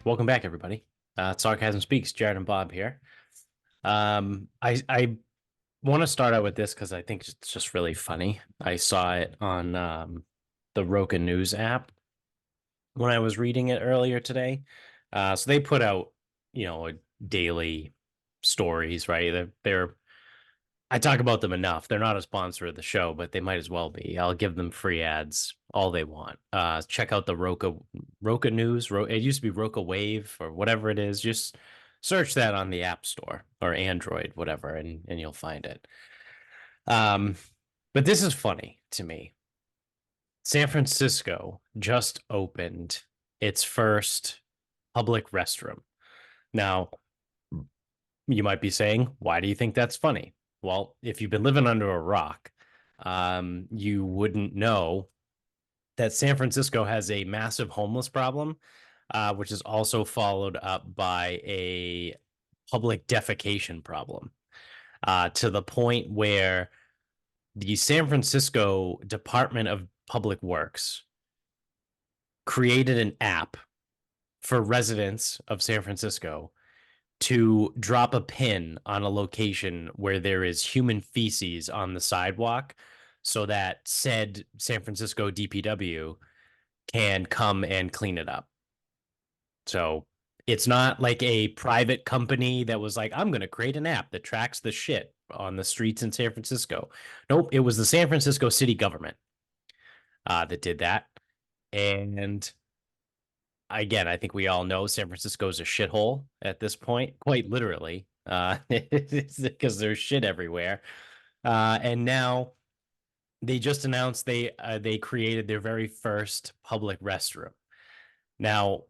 Welcome back, everybody. Sarcasm Speaks, Jared and Bob here. I want to start out with this because I think it's just really funny. I saw it on the Roku News app when I was reading it earlier today. So they put out, daily stories, right? They're I talk about them enough. They're not a sponsor of the show, but they might as well be. I'll give them free ads all they want. Check out the Roku News. It used to be Roku Wave or whatever it is. Just search that on the App Store or Android, whatever, and you'll find it. Um, but this is funny to me. San Francisco just opened its first public restroom. Now, you might be saying, why do you think that's funny? Well, if you've been living under a rock, you wouldn't know that San Francisco has a massive homeless problem, which is also followed up by a public defecation problem, to the point where the San Francisco Department of Public Works created an app for residents of San Francisco to drop a pin on a location where there is human feces on the sidewalk so that said San Francisco DPW can come and clean it up. So it's not like a private company that was like, I'm going to create an app that tracks the shit on the streets in San Francisco. Nope, it was the San Francisco city government that did that. And again, I think we all know San Francisco is a shithole at this point, quite literally, because there's shit everywhere. And now they just announced they created their very first public restroom. Now,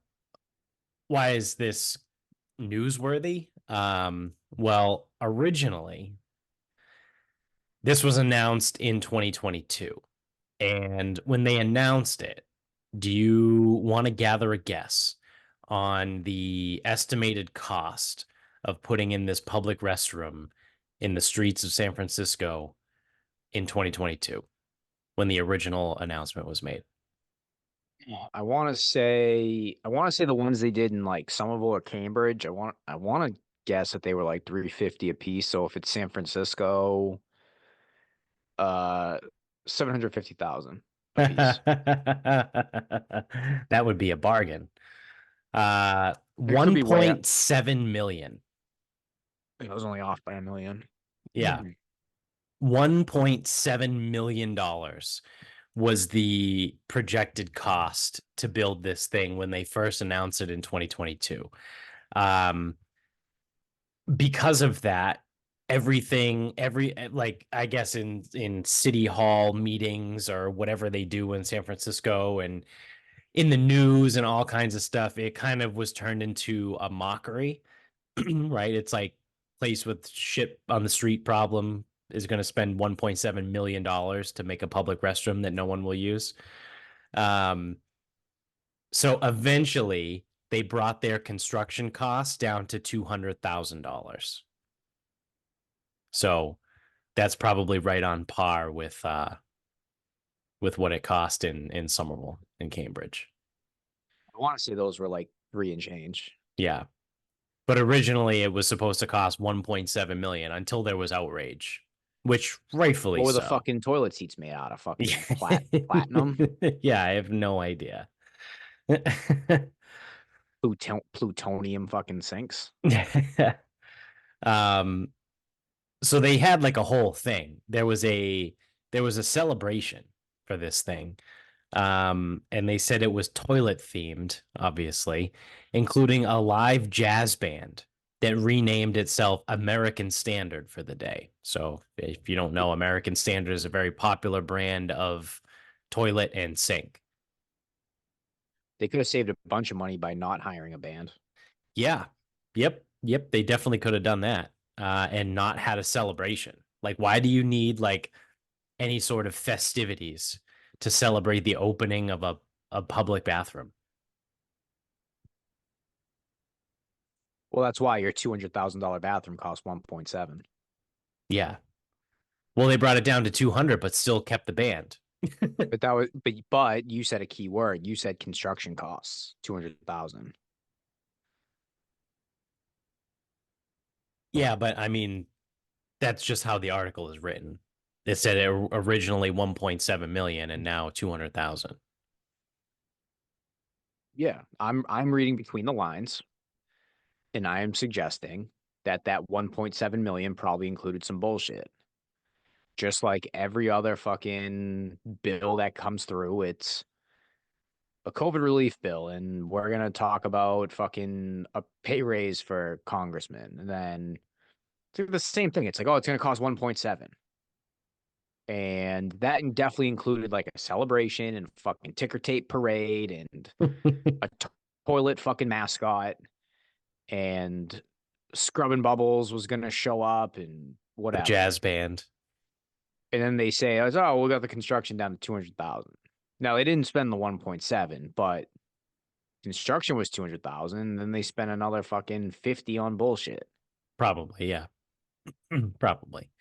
why is this newsworthy? Well, originally, this was announced in 2022. And when they announced it, do you want to gather a guess on the estimated cost of putting in this public restroom in the streets of San Francisco in 2022 when the original announcement was made? I want to say the ones they did in like Somerville or Cambridge. I want to guess that they were like 350 a piece. So if it's San Francisco, uh 750,000 a piece. That would be a bargain. It could be way up. 1.7 million. I was only off by a million. Yeah. $1.7 million was the projected cost to build this thing when they first announced it in 2022. Um, because of that, like I guess in city hall meetings or whatever they do in San Francisco and in the news and all kinds of stuff, it kind of was turned into a mockery, right? It's like place with shit on the street problem is going to spend $1.7 million to make a public restroom that no one will use. Um, so eventually they brought their construction costs down to $200,000. So that's probably right on par with what it cost in Somerville and Cambridge. I want to say those were like three and change. Yeah. But originally it was supposed to cost 1.7 million until there was outrage, which rightfully What were the so. fucking toilet seats made out of? Yeah. Fucking platinum? Yeah, I have no idea. Plutonium fucking sinks? um so they had like a whole thing. There was a celebration for this thing. And they said it was toilet themed, obviously, including a live jazz band that renamed itself American Standard for the day. So if you don't know, American Standard is a very popular brand of toilet and sink. They could have saved a bunch of money by not hiring a band. Yeah. Yep. They definitely could have done that, and not had a celebration. Like, why do you need like any sort of festivities to celebrate the opening of a public bathroom? Well, that's why your $200,000 bathroom costs 1.7. Yeah. Well, they brought it down to 200, but still kept the band. But you said a key word. You said construction costs 200,000. Yeah, but I mean, that's just how the article is written. It said originally 1.7 million and now 200,000. Yeah, I'm reading between the lines, and I am suggesting that that 1.7 million probably included some bullshit. Just like every other fucking bill that comes through, it's a COVID relief bill, and we're gonna talk about fucking a pay raise for congressmen, and then it's the same thing. It's like, oh, it's gonna cost 1.7. And that definitely included like a celebration and fucking ticker tape parade and a toilet fucking mascot and Scrubbing Bubbles was gonna show up and The whatever. jazz band. And then they say, oh, we got the construction down to 200,000. Now they didn't spend the 1.7, but construction was 200,000. And then they spent another fucking 50 on bullshit. Probably, yeah. Probably.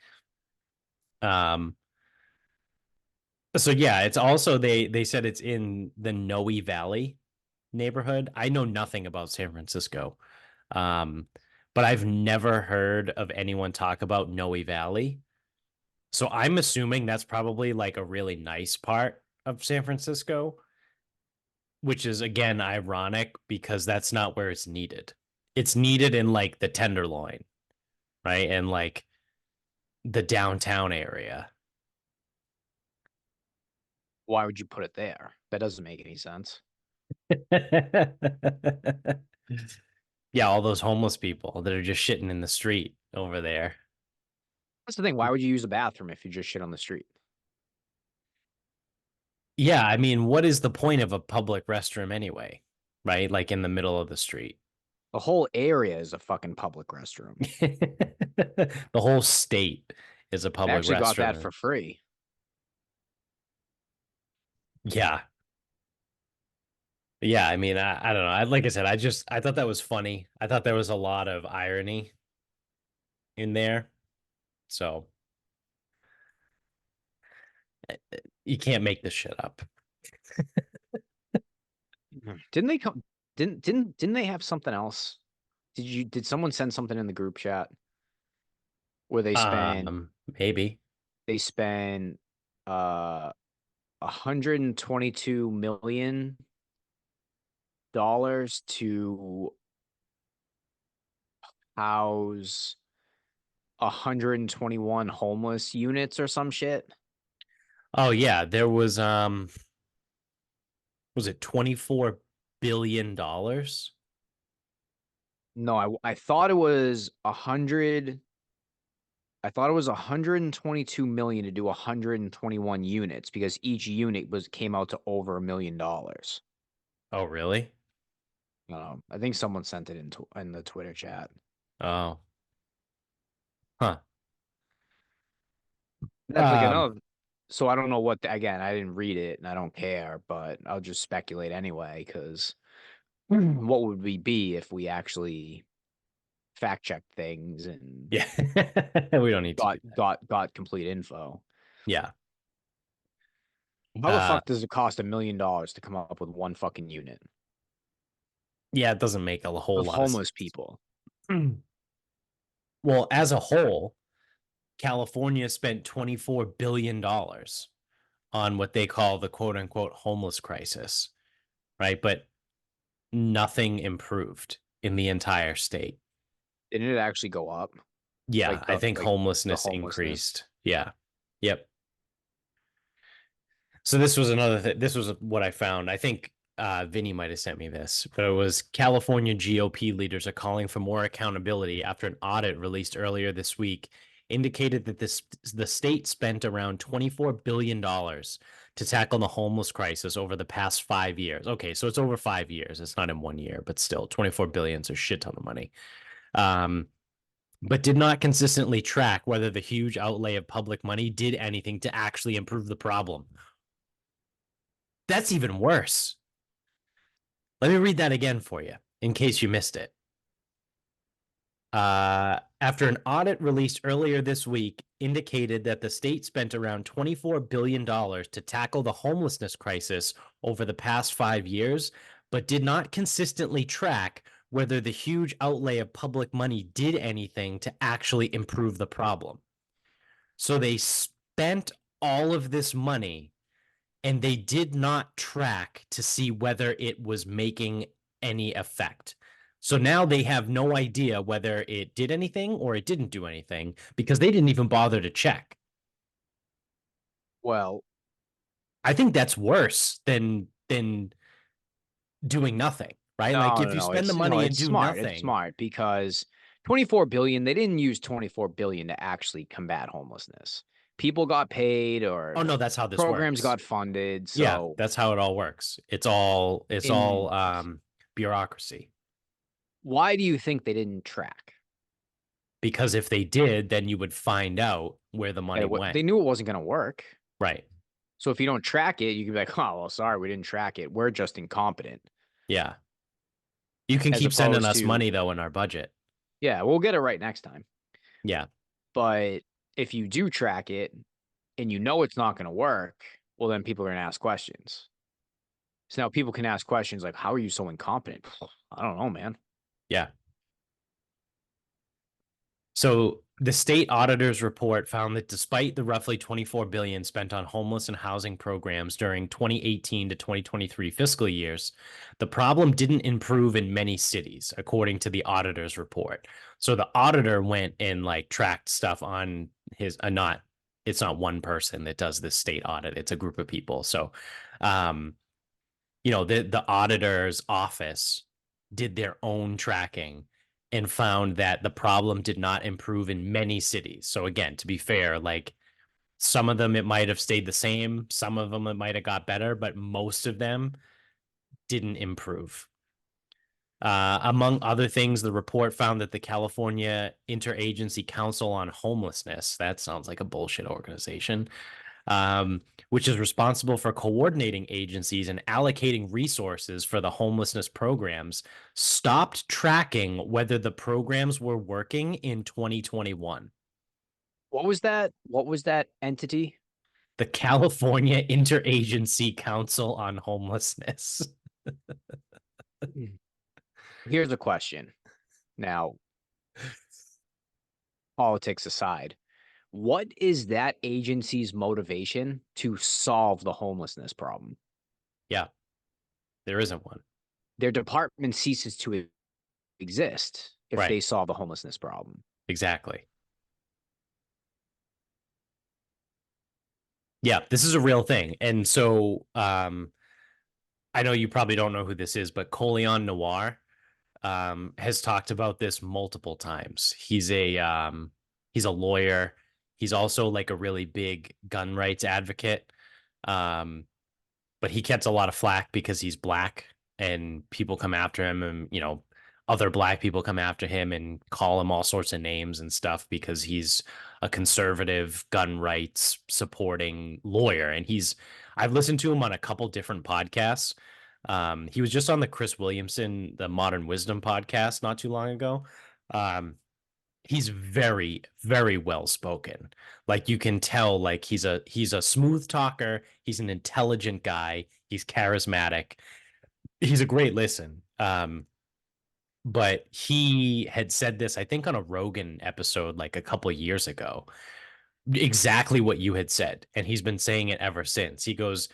Um, so yeah, it's also they said it's in the Noe Valley neighborhood. I know nothing about San Francisco. Um, but I've never heard of anyone talk about Noe Valley. So I'm assuming that's probably like a really nice part of San Francisco, which is again ironic because that's not where it's needed. It's needed in like the Tenderloin, right? And like the downtown area. Why would you put it there? That doesn't make any sense. Yeah, all those homeless people that are just shitting in the street over there. That's the thing. Why would you use a bathroom if you just shit on the street? Yeah, I mean, what is the point of a public restroom anyway? Right? Like in the middle of the street. The whole area is a fucking public restroom. The whole state is a I public actually got that restroom. for free. Yeah. Yeah, I mean, I don't know. Like I said, I thought that was funny. I thought there was a lot of irony in there. So you can't make this shit up. Didn't they come? Didn't they have something else? Did someone send something in the group chat where Maybe. they spent 122 million dollars to house 121 homeless units or some shit? Oh yeah, there was it 24 billion dollars? No, I thought it was 100. I thought it was 122 million to do 121 units because each unit came out to over $1 million. Oh, really? I think someone sent it in the Twitter chat. Oh. Huh. That's like Um, another. So I don't know again, I didn't read it and I don't care, but I'll just speculate anyway because what would we be if we actually fact checked things and yeah. We don't need to do that. got complete info? Yeah. How the Uh, fuck does it cost $1 million to come up with one fucking unit yeah, it doesn't make a whole of lot of homeless sense. people? Well, as a whole, California spent $24 billion on what they call the quote unquote homeless crisis, right? But nothing improved in the entire state. Didn't it actually go up? Yeah, Like I the think like the homelessness homelessness. increased. Yeah. Yep. So this was another thing. This was what I found. I think Vinny might have sent me this, but it was California GOP leaders are calling for more accountability after an audit released earlier this week indicated that the state spent around $24 billion to tackle the homeless crisis over the past 5 years. Okay, so it's over 5 years. It's not in 1 year, but still, 24 billion is a shit ton of money. Um, but did not consistently track whether the huge outlay of public money did anything to actually improve the problem. That's even worse. Let me read that again for you in case you missed it. After an audit released earlier this week indicated that the state spent around $24 billion to tackle the homelessness crisis over the past 5 years, but did not consistently track whether the huge outlay of public money did anything to actually improve the problem. So they spent all of this money and they did not track to see whether it was making any effect. So now they have no idea whether it did anything or it didn't do anything because they didn't even bother to check. Well, I think that's worse than doing nothing, right? Like no, if no, you no. spend the No, money and it's do smart. It's nothing. smart because 24 billion, they didn't use 24 billion to actually combat homelessness. People got paid Oh or no, that's how this programs works. got funded. Yeah, So that's how it all works. It's all in bureaucracy. why do you think they didn't track? Because if they did, then you would find out where the money went. They knew it wasn't going to work. Right. So if you don't track it, you can be like, oh, well, sorry, we didn't track it. We're just incompetent. Yeah. You can As keep sending opposed us to, money though in our budget. yeah, we'll get it right next time. Yeah. But if you do track it and you know it's not going to work, well, then people are going to ask questions. So now people can ask questions like, how are you so incompetent? I don't know, man. Yeah. So the state auditor's report found that despite the roughly 24 billion spent on homeless and housing programs during 2018 to 2023 fiscal years, the problem didn't improve in many cities, according to the auditor's report. So the auditor went and like tracked stuff on his not it's not one person that does this state audit, it's a group of people. So um the auditor's office did their own tracking and found that the problem did not improve in many cities. So again, to be fair, like some of them it might have stayed the same, some of them it might have got better, but most of them didn't improve. Among other things, the report found that the California Interagency Council on Homelessness, that sounds like a bullshit organization, which is responsible for coordinating agencies and allocating resources for the homelessness programs, stopped tracking whether the programs were working in 2021. What was that? What was that entity? The California Interagency Council on Homelessness. Here's a question. Now, politics aside, what is that agency's motivation to solve the homelessness problem? Yeah, there isn't one. Their department ceases to exist if Right, they solve the homelessness problem. exactly. Yeah, this is a real thing. And so I know you probably don't know who this is, but Coleon Noir has talked about this multiple times. He's a lawyer. He's also like a really big gun rights advocate. Um, but he gets a lot of flack because he's black and people come after him and other black people come after him and call him all sorts of names and stuff because he's a conservative gun rights supporting lawyer. And I've listened to him on a couple different podcasts. He was just on the Chris Williamson, the Modern Wisdom podcast not too long ago. Um, he's very, very well spoken. Like you can tell, like he's a smooth talker. He's an intelligent guy. He's charismatic. He's a great listen. But he had said this, I think, on a Rogan episode like a couple of years ago, exactly what you had said. And he's been saying it ever since. He goes,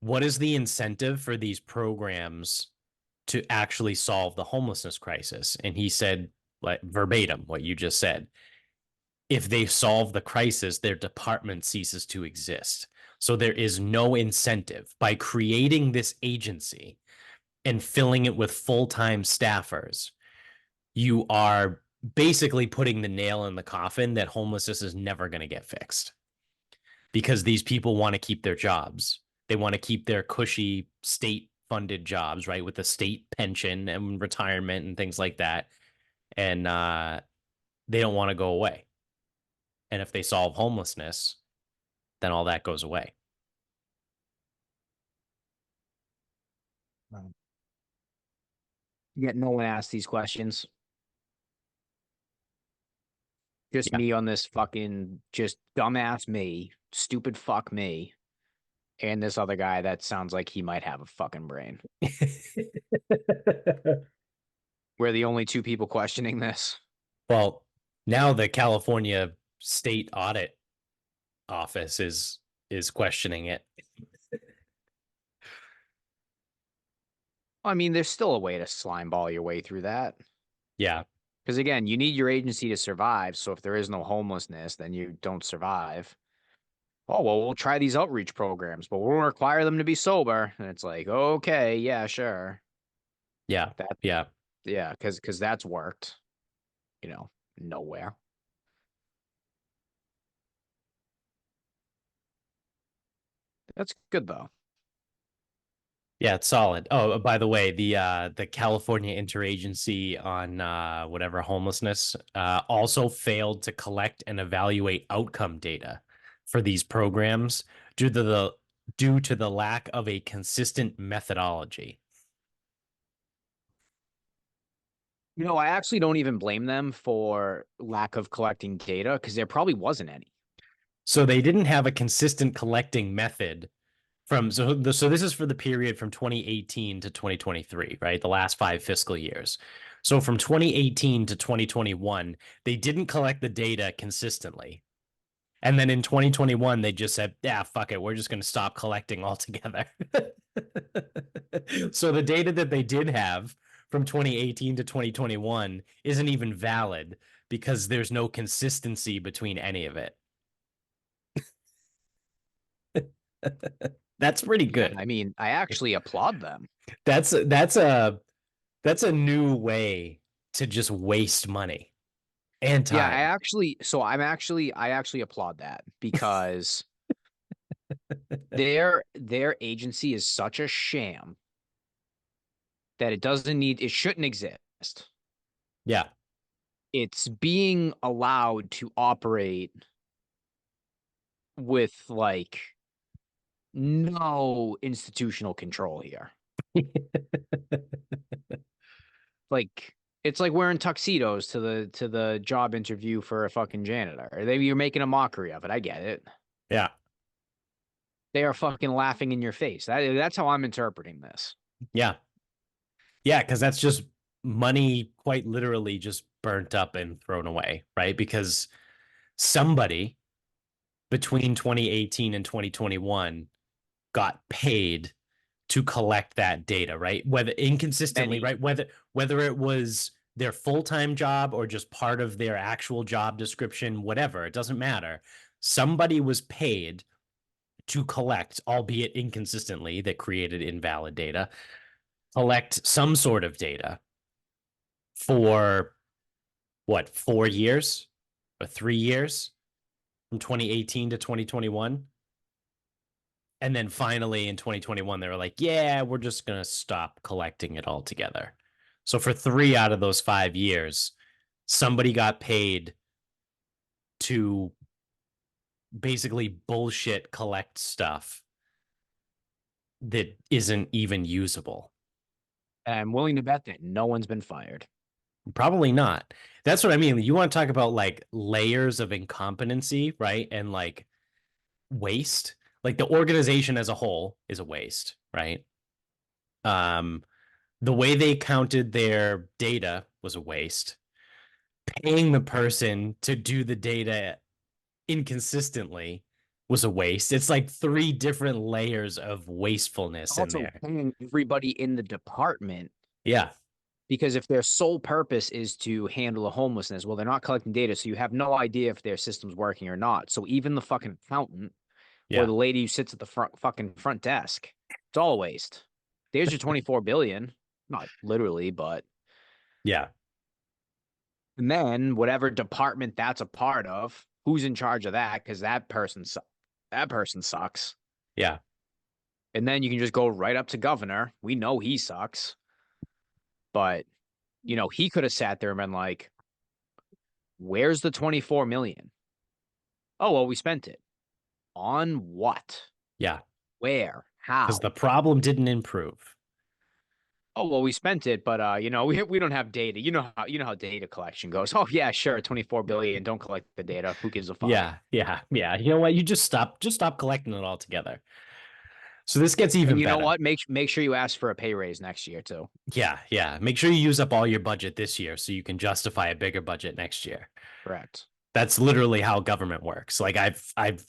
what is the incentive for these programs to actually solve the homelessness crisis? And he said, like verbatim, what you just said. If they solve the crisis, their department ceases to exist. So there is no incentive by creating this agency and filling it with full-time staffers. You are basically putting the nail in the coffin that homelessness is never going to get fixed because these people want to keep their jobs. They want to keep their cushy state funded jobs, right? With the state pension and retirement and things like that. And they don't want to go away. And if they solve homelessness, then all that goes away. Yet no one asks these questions. Just Yeah. me on this fucking just dumbass me, stupid fuck me, and this other guy that sounds like he might have a fucking brain. We're the only two people questioning this. Well, now the California State Audit Office is questioning it. I mean, there's still a way to slime ball your way through that. Yeah. Because again, you need your agency to survive. So if there is no homelessness, then you don't survive. Oh, well, we'll try these outreach programs, but we'll require them to be sober. And it's like, okay, yeah, sure. Yeah. That, Yeah. yeah, because that's worked, you know, nowhere. That's good though. Yeah, it's solid. Oh, by the way, the California Interagency on whatever homelessness also failed to collect and evaluate outcome data for these programs due to the lack of a consistent methodology. I actually don't even blame them for lack of collecting data because there probably wasn't any. So they didn't have a consistent collecting method so this is for the period from 2018 to 2023, right? The last 5 fiscal years. So from 2018 to 2021, they didn't collect the data consistently. And then in 2021, they just said, yeah, fuck it. We're just going to stop collecting altogether. So the data that they did have from 2018 to 2021 isn't even valid because there's no consistency between any of it. That's pretty Yeah, good. I mean, I actually applaud them. That's a new way to just waste money and Yeah, time. I actually applaud that because their agency is such a sham that it shouldn't exist. Yeah. It's being allowed to operate with like no institutional control here. Like it's like wearing tuxedos to the job interview for a fucking janitor. You're making a mockery of it. I get it. Yeah. They are fucking laughing in your face. That's how I'm interpreting this. Yeah. Yeah. Cause that's just money quite literally just burnt up and thrown away, right? Because somebody between 2018 and 2021 got paid to collect that data, right? Whether inconsistently, Many. right? Whether it was their full-time job or just part of their actual job description, whatever, it doesn't matter. Somebody was paid to collect, albeit inconsistently, that created invalid data, collect some sort of data for what, 4 years or 3 years from 2018 to 2021. And then finally in 2021, they were like, yeah, we're just going to stop collecting it altogether. So for 3 out of those 5 years, somebody got paid to basically bullshit collect stuff that isn't even usable. And I'm willing to bet that no one's been fired. Probably not. That's what I mean. You want to talk about like layers of incompetency, right? And like waste. Like the organization as a whole is a waste, right? Um, the way they counted their data was a waste. Paying the person to do the data inconsistently was a waste. It's like three different layers of wastefulness in Also there. paying everybody in the department Yeah. because if their sole purpose is to handle a homelessness, well, they're not collecting data, so you have no idea if their system's working or not. So even the fucking accountant or Yeah. the lady who sits at the front desk, it's all a waste. There's your 24 billion, not literally, but Yeah. and then whatever department that's a part of, who's in charge of that? Because that person sucks. Yeah. And then you can just go right up to governor. We know he sucks, but he could have sat there and been like, "Where's the 24 million? Oh, well, we spent it. On what? Yeah. Where? Because How? the problem didn't improve. Oh, well, we spent it, but we don't have data. You know how data collection goes. Oh, yeah, sure, 24 billion. Don't collect the data. Who gives a fuck? Yeah. Yeah. Yeah. You know what? You just stop collecting it altogether. So this gets And even you know better. what? Make sure you ask for a pay raise next year too. Yeah, yeah. Make sure you use up all your budget this year so you can justify a bigger budget next year. Correct. That's literally how government works. Like I've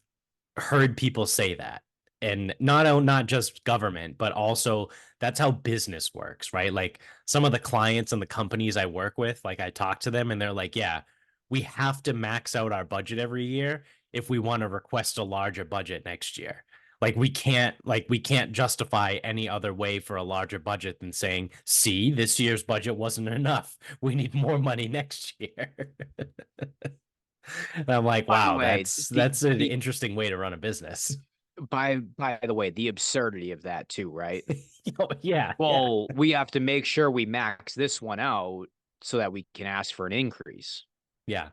heard people say that. And not just government, but also that's how business works, right? Like some of the clients and the companies I work with, like I talk to them and they're like, yeah, we have to max out our budget every year if we want to request a larger budget next year. Like we can't justify any other way for a larger budget than saying, see, this year's budget wasn't enough. We need more money next year. And I'm like, By the wow, way, that's an interesting way to run a business. by the way, the absurdity of that too, right? Yeah, yeah, Well, we have to make sure we max this one out so that we can ask for an increase. yeah,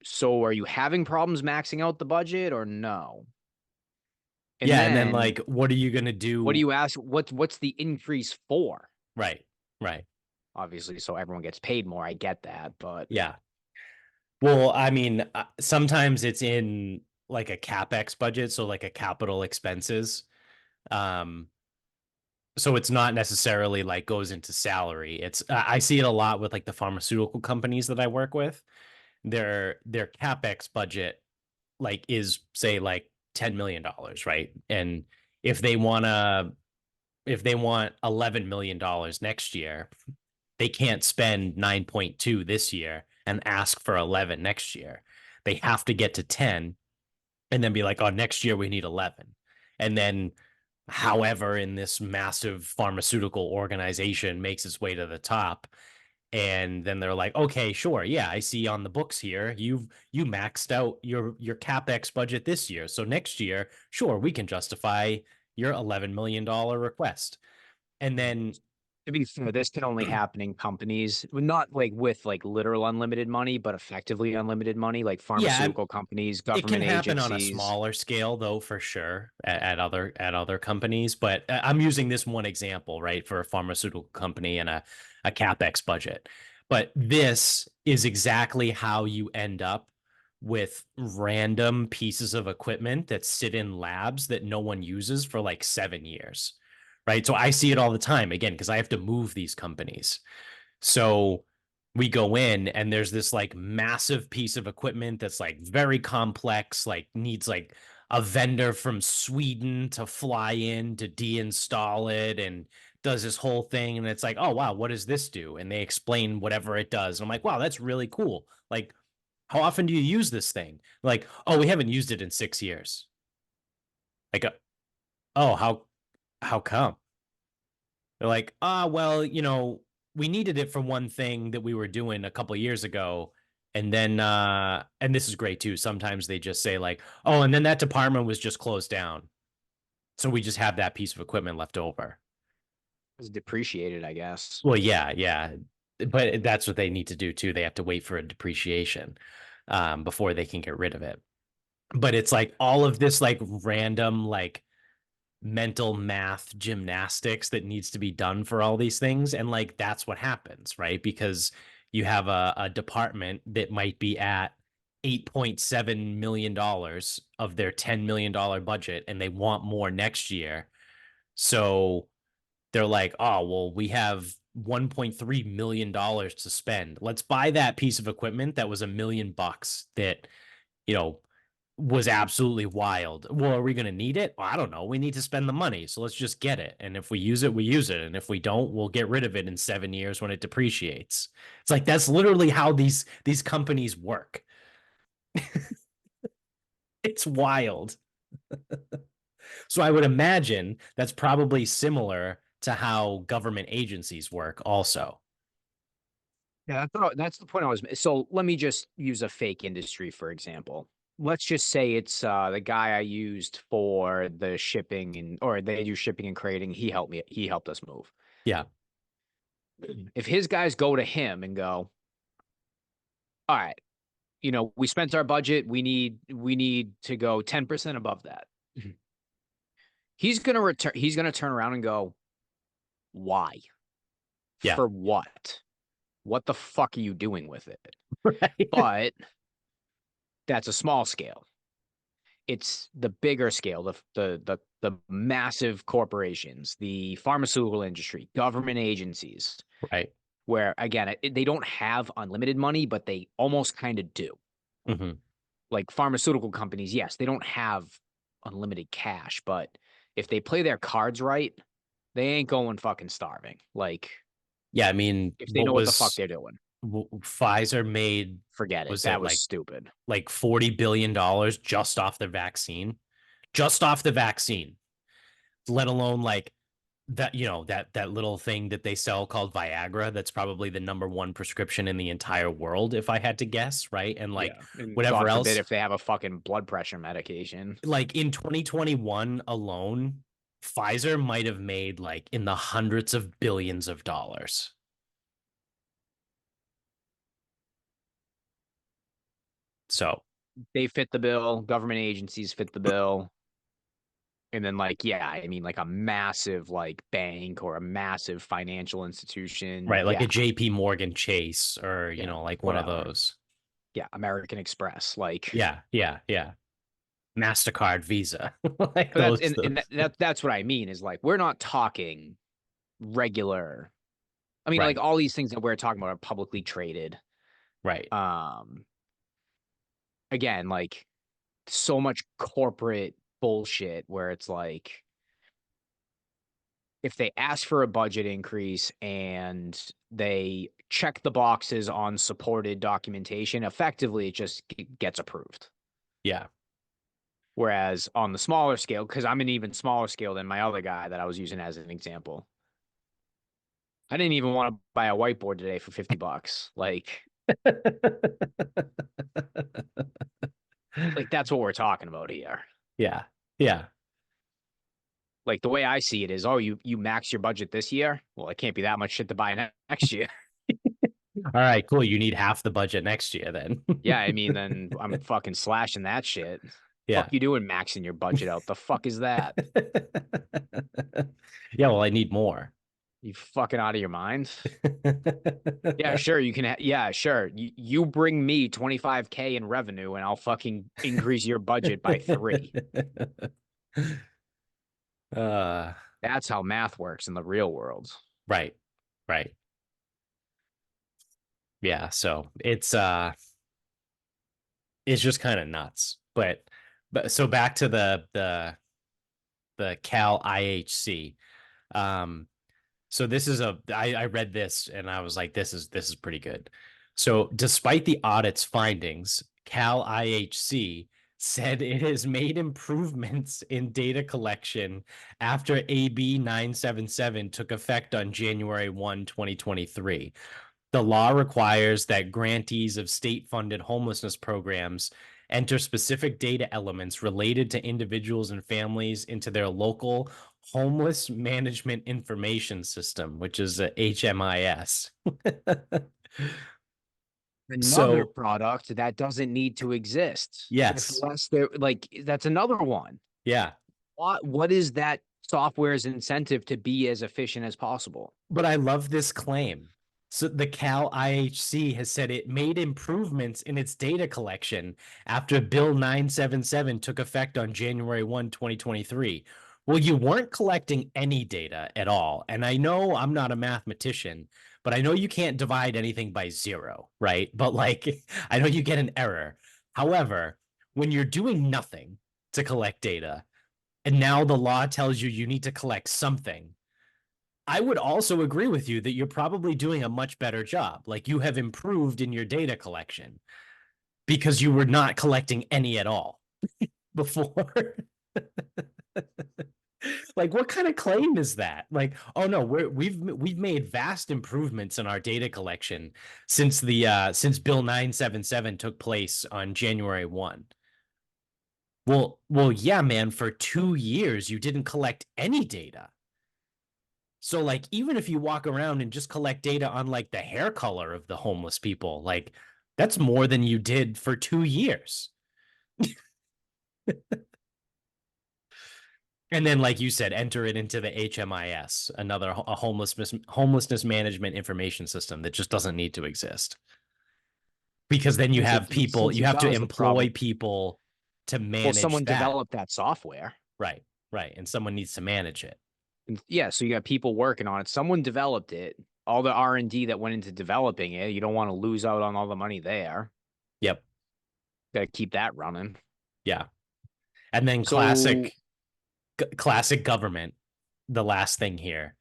So are you having problems maxing out the budget or no? And yeah. And then then like, what are you gonna what do do? you ask? What's the increase for? Right, right, Obviously, so everyone gets paid more. I get that, but yeah. Well, I mean, sometimes it's in like a capex budget, so like a capital expenses. Um, so it's not necessarily like goes into salary. It's I see it a lot with like the pharmaceutical companies that I work with. Their capex budget like is say like $10 million, right? And if they wanna if they want $11 million next year, they can't spend 9.2 this year and ask for 11 next year. They have to get to 10 and then be like, oh, next year we need 11. And then however in this massive pharmaceutical organization makes its way to the top, and then they're like, okay, sure, yeah, I see on the books here you maxed out your capex budget this year, so next year sure we can justify your $11 million request. And then to be fair, this can only happen in companies, not like with like literal unlimited money, but effectively unlimited money, like yeah, pharmaceutical companies, it can government happen on a agencies. smaller scale though, for sure, at other companies. But I'm using this one example, right, for a pharmaceutical company and a capex budget. But this is exactly how you end up with random pieces of equipment that sit in labs that no one uses for like 7 years, right? So I see it all the time again because I have to move these companies. So we go in and there's this like massive piece of equipment that's like very complex, like needs like a vendor from Sweden to fly in to deinstall it and does this whole thing. And it's like, oh, wow, what does this do? And they explain whatever it does. And I'm like, wow, that's really cool. Like, how often do you use this thing? Like, oh, we haven't used it in 6 years. Like, oh, how come? They're like, well, we needed it for one thing that we were doing a couple years ago. And then, and this is great too. Sometimes they just say, like, oh, and then that department was just closed down. So we just have that piece of equipment left over. It's depreciated, I guess. Well, yeah, yeah. But that's what they need to do too. They have to wait for a depreciation before they can get rid of it. But it's like all of this, like, random, like, mental math gymnastics that needs to be done for all these things. And like that's what happens, right? Because you have a department that might be at $8.7 million of their $10 million budget and they want more next year. So they're like, oh, well, we have $1.3 million to spend. Let's buy that piece of equipment that was $1 million that, you know, was absolutely wild. Well, are we going to need it? Well, I don't know. We need to spend the money. So let's just get it. And if we use it, we use it. And if we don't, we'll get rid of it in 7 years when it depreciates. It's like that's literally how these companies work. It's wild. So I would imagine that's probably similar to how government agencies work also. Yeah, that's the point I was. So let me just use a fake industry for example. Let's just say it's the guy I used for the shipping and or they do shipping and crating. He helped us move. Yeah. If his guys go to him and go, all right, we spent our budget. We need to go 10% above that. He's gonna turn around and go, why? Yeah. For what? What the fuck are you doing with it? Right. But that's a small scale. it's the bigger scale, the massive corporations, the pharmaceutical industry, government agencies, Right. where again they don't have unlimited money, but they almost kind of do. Hmm. Like pharmaceutical companies, yes, they don't have unlimited cash, but if they play their cards right, they ain't going fucking starving. Like Yeah, I mean, if they what know what the fuck was they're doing, Pfizer made? forget it. Was That it was stupid. like $40 billion just off the vaccine? Just off the vaccine, let alone like that, that little thing that they sell called Viagra, that's probably the number one prescription in the entire world, if I had to guess, right? And like Yeah, and whatever God forbid else, if they have a fucking blood pressure medication. like in 2021 alone, Pfizer might have made like in the hundreds of billions of dollars. So They fit the bill. Government agencies fit the bill. And then like, yeah, I mean like a massive like bank or a massive financial institution. right, like a Yeah. JP Morgan Chase, or Yeah. like one of Whatever. those. Yeah. American Express. Like, Yeah, yeah, yeah. MasterCard, Visa, like but that's those. that's what I mean is like we're not talking regular. I mean, like Right, all these things that we're talking about are publicly traded. right. Um Again, like so much corporate bullshit where it's like if they ask for a budget increase and they check the boxes on supported documentation, effectively it just gets approved. Yeah. Whereas on the smaller scale, because I'm an even smaller scale than my other guy that I was using as an example, I didn't even want to buy a whiteboard today for $50. Like that's what we're talking about here. Yeah. Yeah. Like the way I see it is, oh, you max your budget this year. Well, it can't be that much shit to buy next year. All right, cool. You need half the budget next year then. Yeah, I mean, then I'm fucking slashing that shit. Fuck Yeah. you doing maxing your budget out? The fuck is that? Yeah, well, I need more. You fucking out of your mind? Yeah, sure. You can. Yeah, sure. You bring me 25K in revenue, and I'll fucking increase your budget by three. uh That's how math works in the real world. right. Right. Yeah, so it's just kind of nuts. But so back to the Cal IHC. Um So this is I read this and I was like, this is pretty good. So despite the audit's findings, Cal IHC said it has made improvements in data collection after AB 977 took effect on January 1, 2023. The law requires that grantees of state-funded homelessness programs enter specific data elements related to individuals and families into their local homeless management information system, which is a HMIS. Another So, product that doesn't need to exist. If yes. less there, like that's another one. Yeah. What is that software's incentive to be as efficient as possible? But I love this claim. So the Cal IHC has said it made improvements in its data collection after Bill 977 took effect on January 1, 2023. Well, you weren't collecting any data at all. And I know I'm not a mathematician, but I know you can't divide anything by zero, right? But like, I know you get an error. However, when you're doing nothing to collect data, and now the law tells you need to collect something, I would also agree with you that you're probably doing a much better job. Like you have improved in your data collection because you were not collecting any at all before. Like what kind of claim is that? Like, oh no, we've made vast improvements in our data collection since Bill 977 took place on January 1. Well, yeah, man, for 2 years you didn't collect any data. So like even if you walk around and just collect data on like the hair color of the homeless people, like that's more than you did for 2 years. And then like you said, enter it into the HMIS, another a homelessness management information system that just doesn't need to exist. Because then you have people, Since you it have to does, the employ problem. people to Well, manage someone that. developed that software. Right, right. And someone needs to manage it. Yeah, so you got people working on it. Someone developed it. All the R&D that went into developing it, you don't want to lose out on all the money there. Yep. Got to keep that running. Yeah. And then So, classic government. The last thing here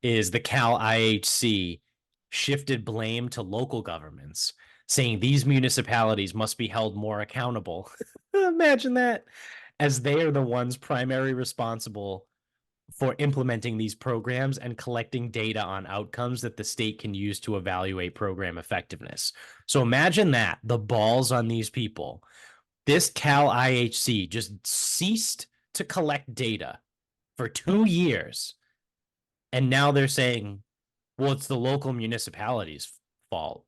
is the Cal IHC shifted blame to local governments, saying these municipalities must be held more accountable. Imagine that, as they are the ones primary responsible for implementing these programs and collecting data on outcomes that the state can use to evaluate program effectiveness. So imagine that, the balls on these people. This Cal IHC just ceased to collect data for 2 years. And now they're saying, well, it's the local municipalities' fault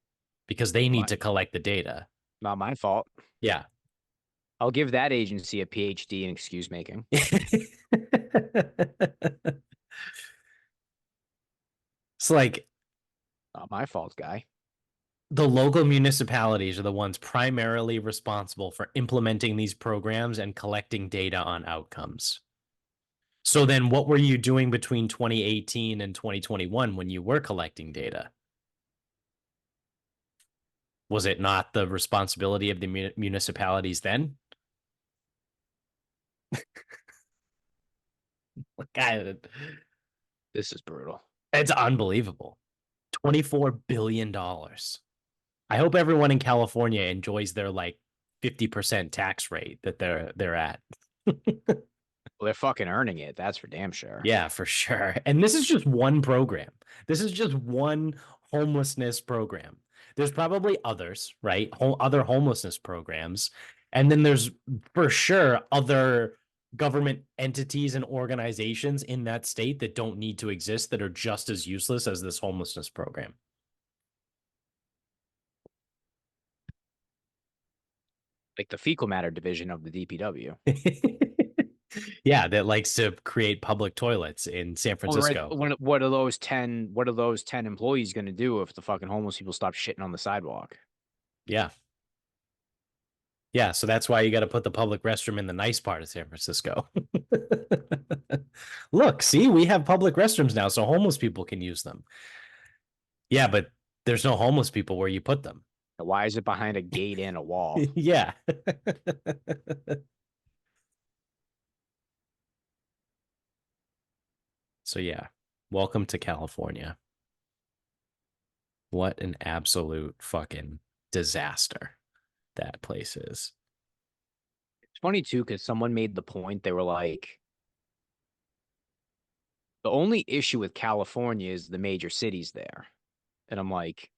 because they need my, to collect the data. not my fault. Yeah. I'll give that agency a PhD in excuse making. It's like Not my fault, guy. the local municipalities are the ones primarily responsible for implementing these programs and collecting data on outcomes. So then what were you doing between 2018 and 2021 when you were collecting data? Was it not the responsibility of the municipalities then? God, This is brutal. it's unbelievable. $24 billion. I hope everyone in California enjoys their like 50% tax rate that they're at. Well, they're fucking earning it. That's for damn sure. Yeah, for sure. And this is just one program. This is just one homelessness program. There's probably others, right? Other homelessness programs. And then there's for sure other government entities and organizations in that state that don't need to exist that are just as useless as this homelessness program. Like the fecal matter division of the DPW. Yeah, that likes to create public toilets in San Well, right. Francisco. What are those 10 employees going to do if the fucking homeless people stop shitting on the sidewalk? Yeah. Yeah, so that's why you got to put the public restroom in the nice part of San Francisco. Look, see, we have public restrooms now, so homeless people can use them. Yeah, but there's no homeless people where you put them. Why is it behind a gate and a wall? Yeah. So, yeah, welcome to California. What an absolute fucking disaster that place is. It's funny too, because someone made the point. They were like, the only issue with California is the major cities there. And I'm like,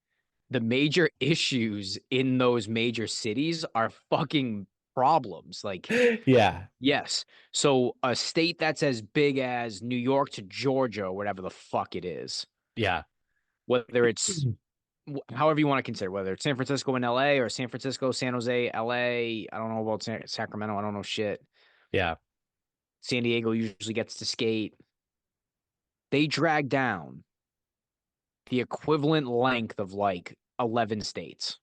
the major issues in those major cities are fucking problems. Like, Yeah. yes. So a state that's as big as New York to Georgia, or whatever the fuck it is, Yeah. whether it's however you want to consider, whether it's San Francisco and LA or San Francisco, San Jose, LA. I don't know about Sacramento. I don't know shit. Yeah. San Diego usually gets to skate. They drag down the equivalent length of like 11 states.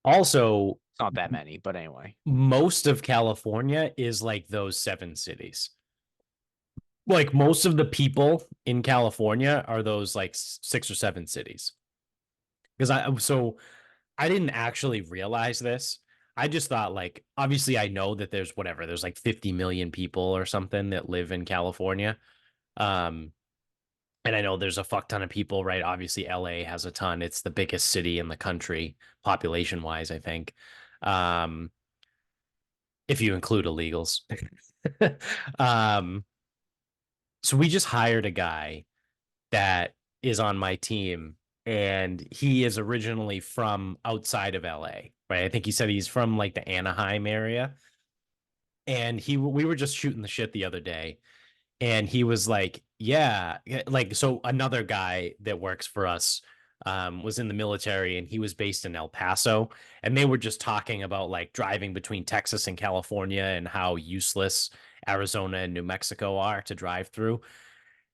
Also, It's not that many, but anyway. most of California is like those 7 cities. Like most of the people in California are those like 6 or 7 cities. Because I didn't actually realize this. I just thought like obviously I know that there's like 50 million people or something that live in California. Um and I know there's a fuck ton of people, right? Obviously LA has a ton. It's the biggest city in the country population wise, I think. Um if you include illegals. um so we just hired a guy that is on my team and he is originally from outside of LA, right? I think he said he's from like the Anaheim area. And we were just shooting the shit the other day and he was like, yeah, like so another guy that works for us was in the military and he was based in El Paso and they were just talking about like driving between Texas and California and how useless Arizona and New Mexico are to drive through.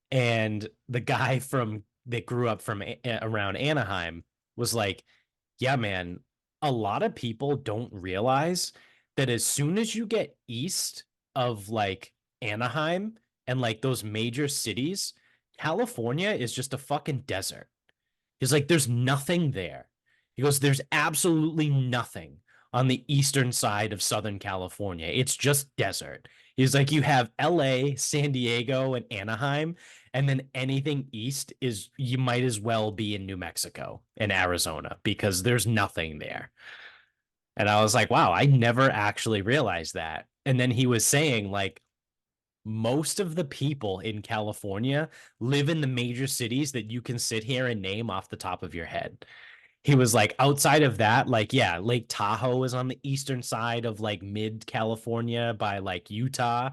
And the guy from that grew up from around Anaheim was like, yeah, man, a lot of people don't realize that as soon as you get east of like Anaheim and like those major cities, California is just a fucking desert. He's like, there's nothing there. He goes, there's absolutely nothing on the eastern side of Southern California. It's just desert. He's like, you have LA, San Diego, and Anaheim, and then anything east is you might as well be in New Mexico and Arizona because there's nothing there. And I was like, wow, I never actually realized that. And then he was saying, like, most of the people in California live in the major cities that you can sit here and name off the top of your head. He was like, outside of that, like, yeah, Lake Tahoe is on the eastern side of like mid California by like Utah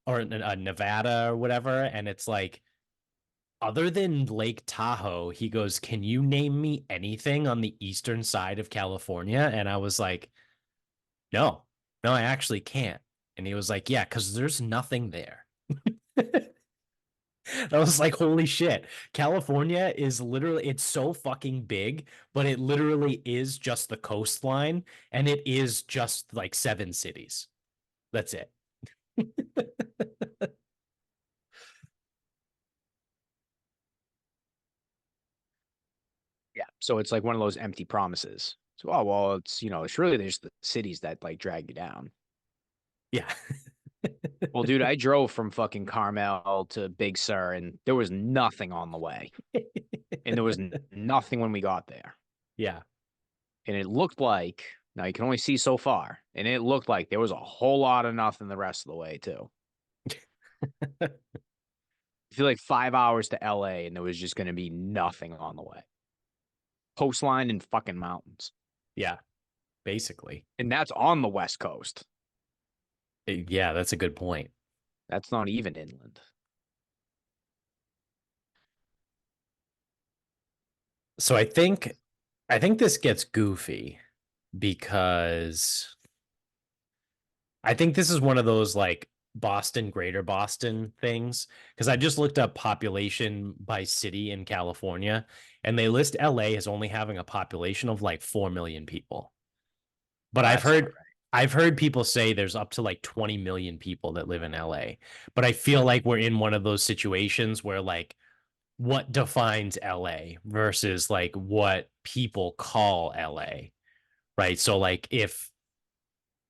or Nevada or whatever. And it's like, other than Lake Tahoe, he goes, can you name me anything on the eastern side of California? And I was like, no, no, I actually can't. And he was like, yeah, because there's nothing there. I was like, holy shit. California is literally, it's so fucking big, but it literally is just the coastline and it is just like 7 cities. That's it. Yeah. So it's like one of those empty promises. So, oh, well, it's, it's really just the cities that like drag you down. Yeah. Well, dude, I drove from fucking Carmel to Big Sur and there was nothing on the way. And there was nothing when we got there. Yeah. And it looked like, now you can only see so far, and it looked like there was a whole lot of nothing the rest of the way, too. I feel like 5 hours to LA and there was just going to be nothing on the way. Coastline and fucking mountains. Yeah. Basically. And that's on the West Coast. Yeah, that's a good point. That's not even inland. So I think this gets goofy because I think this is one of those like Boston, greater Boston things. Because I just looked up population by city in California, and they list LA as only having a population of like 4 million people. But Oh, I've that's not heard right. I've heard people say there's up to like 20 million people that live in LA. But I feel like we're in one of those situations where like what defines LA versus like what people call LA, right? So like if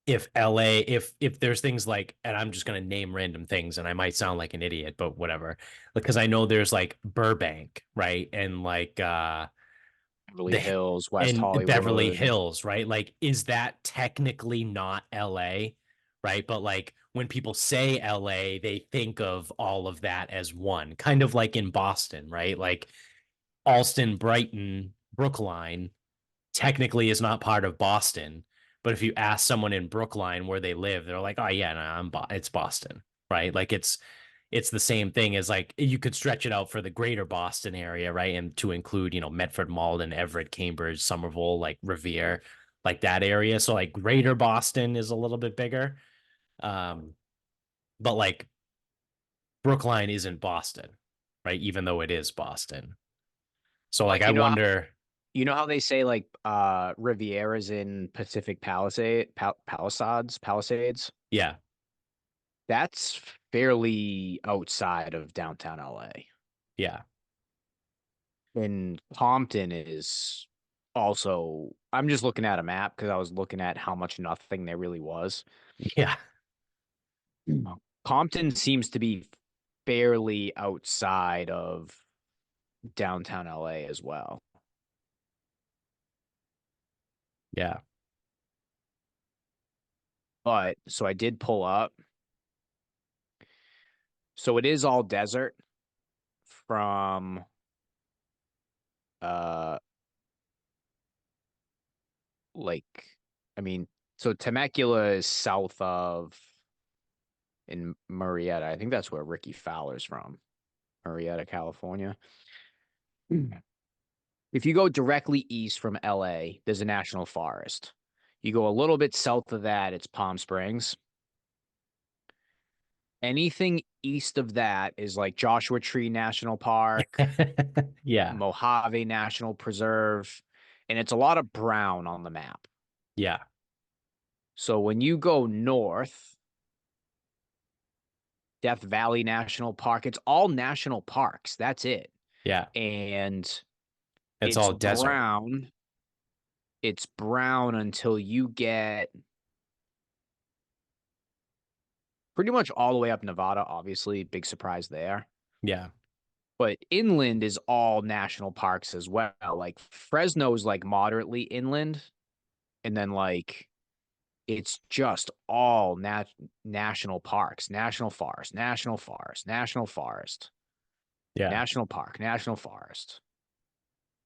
LA if there's things like, and I'm just going to name random things and I might sound like an idiot but whatever, because I know there's like Burbank, right? And like Beverly the Hills, West and Beverly Hollywood. Hills, right? Like is that technically not LA, right? But like when people say LA, they think of all of that as one, kind of like in Boston, right? Like Alston, Brighton, Brookline technically is not part of Boston. But if you ask someone in Brookline where they live, they're like, "Oh yeah, no, it's Boston," right? Like it's the same thing as like you could stretch it out for the greater Boston area, right? And to include, Medford, Malden, Everett, Cambridge, Somerville, like Revere, like that area. So like greater Boston is a little bit bigger. Um, but like Brookline isn't Boston, right? Even though it is Boston. So like Like, I wonder, you know how they say like Riviera's in Pacific Palisades? yeah, That's fairly outside of downtown LA. yeah, And Compton is also, I'm just looking at a map because I was looking at how much nothing there really was. yeah, Mm. Compton seems to be fairly outside of downtown LA as well. yeah. But so I did pull up. So it is all desert from uh like I mean, so Temecula is south of in Murrieta. I think that's where Ricky Fowler's from. Murrieta, California. Mm. If you go directly east from LA, there's a national forest. You go a little bit south of that, it's Palm Springs. Anything east of that is like Joshua Tree National Park, Yeah, Mojave National Preserve, and it's a lot of brown on the map. yeah, So when you go north, Death Valley National Park, it's all national parks. That's it. Yeah. And It's it's all desert. brown. It's brown until you get pretty much all the way up Nevada, obviously. Big surprise there. Yeah. But inland is all national parks as well. Like Fresno's like moderately inland, and then like it's just all national parks, national forest, national forest, national forest, Yeah. national park, national forest,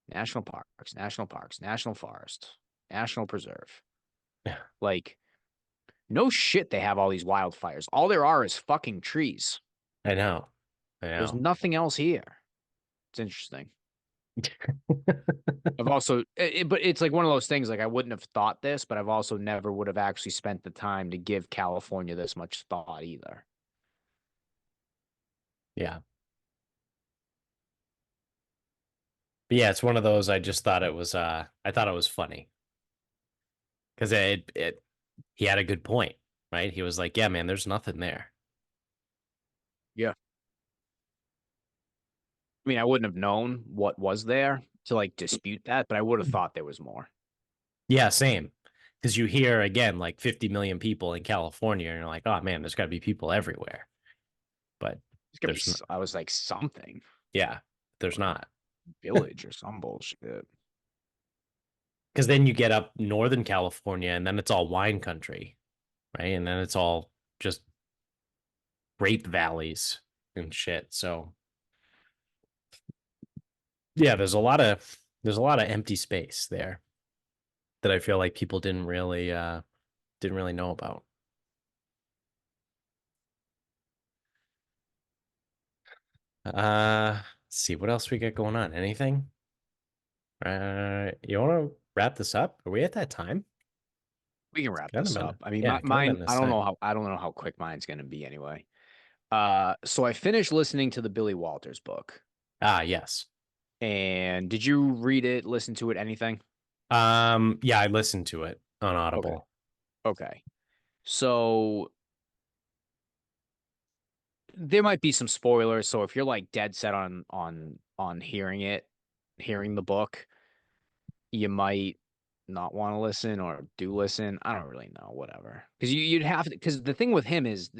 national parks, national parks, national forest, national preserve. Yeah. Like, no shit, they have all these wildfires. All there are is fucking trees. I know. I There's know. nothing else here. It's interesting. I've also, but it's like one of those things. Like I wouldn't have thought this, but I've also never would have actually spent the time to give California this much thought either. Yeah. But yeah, it's one of those I just thought it was I thought it was funny because it he had a good point, right? He was like, "Yeah, man, there's nothing there." Yeah. I mean, I wouldn't have known what was there to like dispute that, but I would have thought there was more. Yeah, same. Because you hear again like 50 million people in California, and you're like, "Oh man, there's got to be people everywhere." But It's gonna be, there's not. I was like, something, Yeah, there's not. village or some bullshit. Because then you get up Northern California, and then it's all wine country, right? And then it's all just grape valleys and shit. So yeah, there's a lot of empty space there that I feel like people didn't really know about. Let's see what else we got going on. Anything? You want to wrap this up? Are we at that time? We can It's wrap kind of this up. been I mean, yeah, kind of mine, been this time. I don't know how quick mine's gonna be anyway. So I finished listening to the Billy Walters book. Ah, yes. And did you read it, listen to it, anything? Yeah, I listened to it on Okay. Audible. Okay. So there might be some spoilers. So if you're like dead set on hearing it, hearing the book, you might not want to listen or do listen. I don't really know, whatever. Because you'd have to. Because the thing with him is